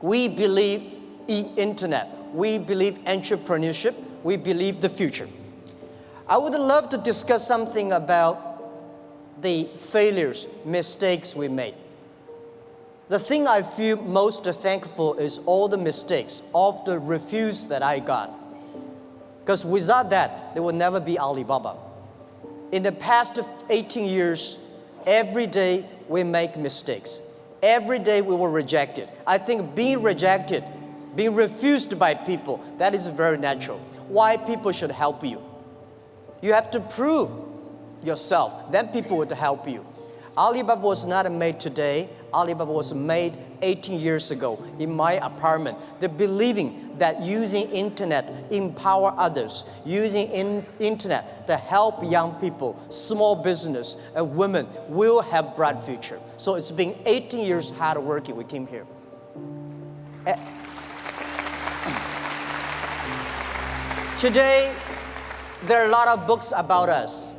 We believe in internet. We believe entrepreneurship. We believe the future. I would love to discuss something about the failures, mistakes we made. The thing I feel most thankful is all the mistakes, all the refuse that I got. Because without that, there would never be Alibaba. In the past 18 years, every day we make mistakes. Every day we were rejected. I think being rejected, being refused by people, that is very natural. Why people should help you? You have to prove yourself, then people would help you. Alibaba was not made today. Alibaba was made 18 years ago in my apartment. The believing that using internet empower others, using internet to help young people, small business, and women will have bright future. So it's been 18 years hard working. We came here. Today, there are a lot of books about us.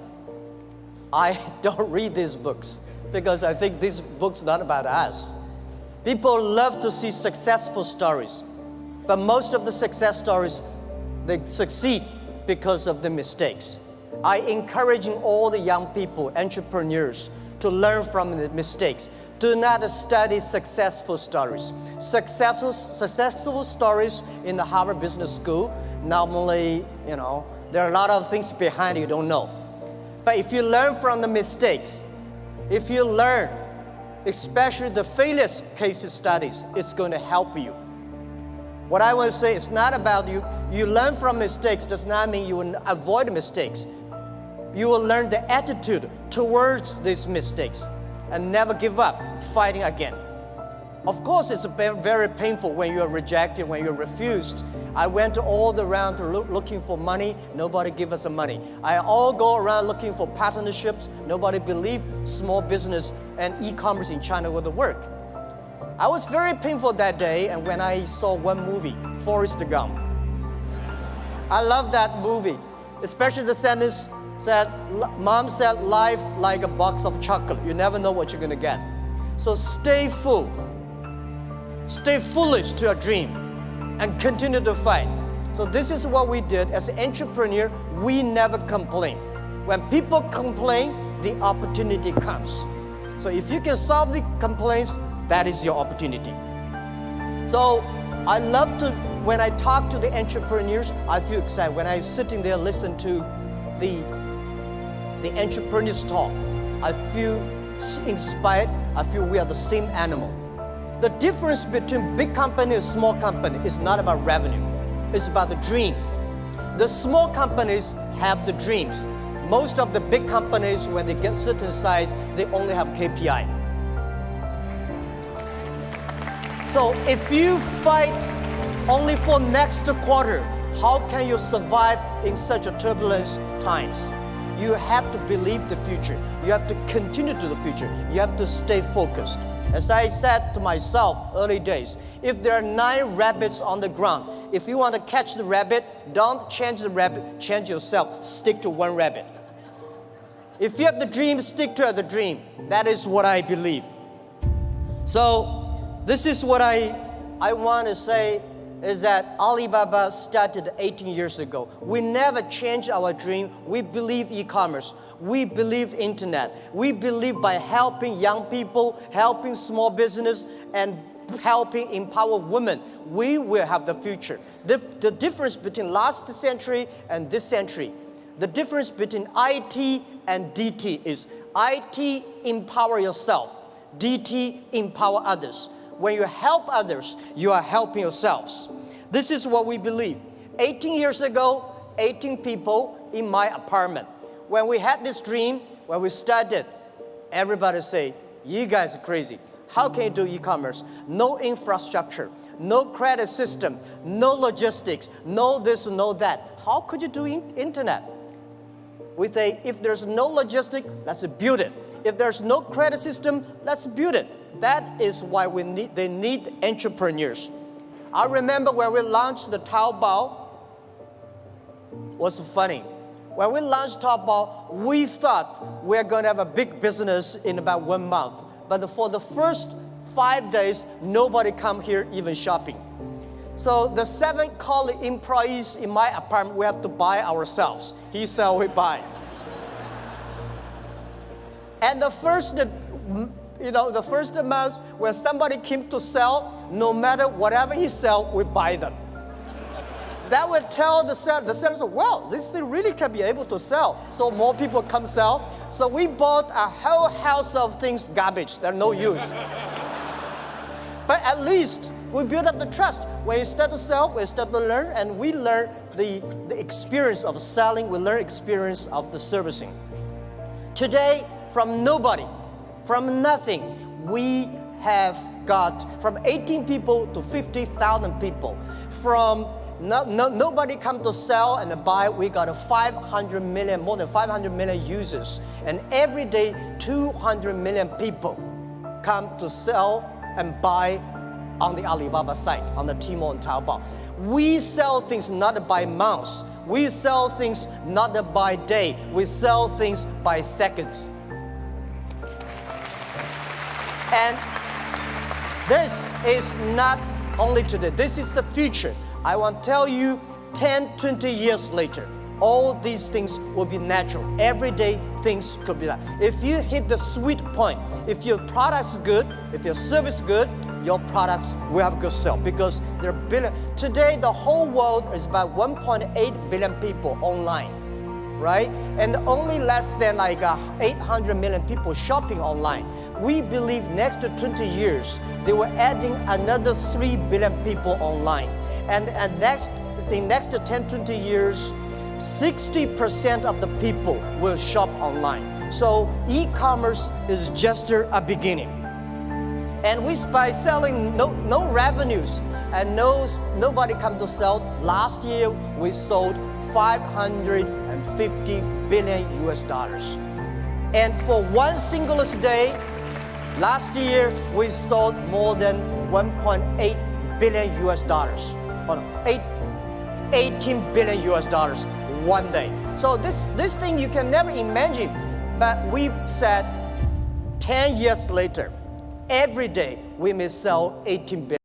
I don't read these books because I think these books are not about us. People love to see successful stories, but most of the success stories, they succeed because of the mistakes. I encourage all the young people, entrepreneurs, to learn from the mistakes. Do not study successful stories. Successful stories in the Harvard Business School, normally, there are a lot of things behind you don't know. But if you learn from the mistakes, if you learn, especially the failure case studies, it's going to help you. What I want to say is not about you. You learn from mistakes does not mean you will avoid mistakes. You will learn the attitude towards these mistakes and never give up fighting again. Of course, it's very, very painful when you're rejected, when you're refused. I went all around looking for money. Nobody give us the money. I all go around looking for partnerships. Nobody believed small business and e-commerce in China would work. I was very painful that day, and when I saw one movie, Forrest Gump. I love that movie, especially the sentence that Mom said, life like a box of chocolate. You never know what you're going to get. So stay full. Stay foolish to your dream and continue to fight. So this is what we did. As an entrepreneur, we never complain. When people complain, the opportunity comes. So if you can solve the complaints, that is your opportunity. So I love to, when I talk to the entrepreneurs, I feel excited. When I'm sitting there listen to the entrepreneurs talk, I feel inspired. I feel we are the same animal. The difference between big company and small company is not about revenue. It's about the dream. The small companies have the dreams. Most of the big companies, when they get certain size, they only have KPI. So if you fight only for next quarter, how can you survive in such a turbulent times? You have to believe the future. You have to continue to the future. You have to stay focused. As I said to myself early days, if there are 9 rabbits on the ground, if you want to catch the rabbit, don't change the rabbit, change yourself. Stick to one rabbit. If you have the dream, stick to the dream. That is what I believe. So this is what I want to say is that Alibaba started 18 years ago. We never changed our dream. We believe e-commerce. We believe internet. We believe by helping young people, helping small business, and helping empower women, we will have the future. The difference between last century and this century, the difference between IT and DT is IT empower yourself, DT empower others. When you help others, you are helping yourselves. This is what we believe. 18 years ago, 18 people in my apartment. When we had this dream, when we started, everybody say, you guys are crazy. How can you do e-commerce? No infrastructure, no credit system, no logistics, no this, no that. How could you do internet? We say, if there's no logistics, let's build it. If there's no credit system, let's build it. That is why they need entrepreneurs. I remember when we launched the Taobao, was funny. When we launched Taobao, we thought we're going to have a big business in about 1 month. But for the first 5 days, nobody come here even shopping. So the 7 colleague employees in my apartment, we have to buy ourselves. He sell, we buy. And the first month when somebody came to sell, no matter whatever he sell, we buy them. That would tell the seller, well, this thing really can be able to sell. So more people come sell. So we bought a whole house of things, garbage, they're no use. But at least we build up the trust. When you start to sell, we start to learn, and we learn the experience of selling, we learn experience of the servicing. Today, from nobody, from nothing, we have got from 18 people to 50,000 people. From nobody come to sell and buy, we got more than 500 million users. And every day, 200 million people come to sell and buy on the Alibaba site, on the Tmall and Taobao. We sell things not by months. We sell things not by day. We sell things by seconds. And this is not only today. This is the future. I want to tell you, 10, 20 years later, all these things will be natural. Every day, things could be that. If you hit the sweet point, if your product's good, if your service good, your products will have good sale, because there are billion. Today, the whole world is about 1.8 billion people online, right? And only less than 800 million people shopping online. We believe next to 20 years, they were adding another 3 billion people online. And the next 10, 20 years, 60% of the people will shop online. So e-commerce is just a beginning. And by selling no revenues and nobody come to sell, last year we sold $550 billion US. And for one single day, last year we sold more than 1.8 billion US. 18 billion US one day. So this thing you can never imagine. But we said 10 years later, every day we may sell 18 billion.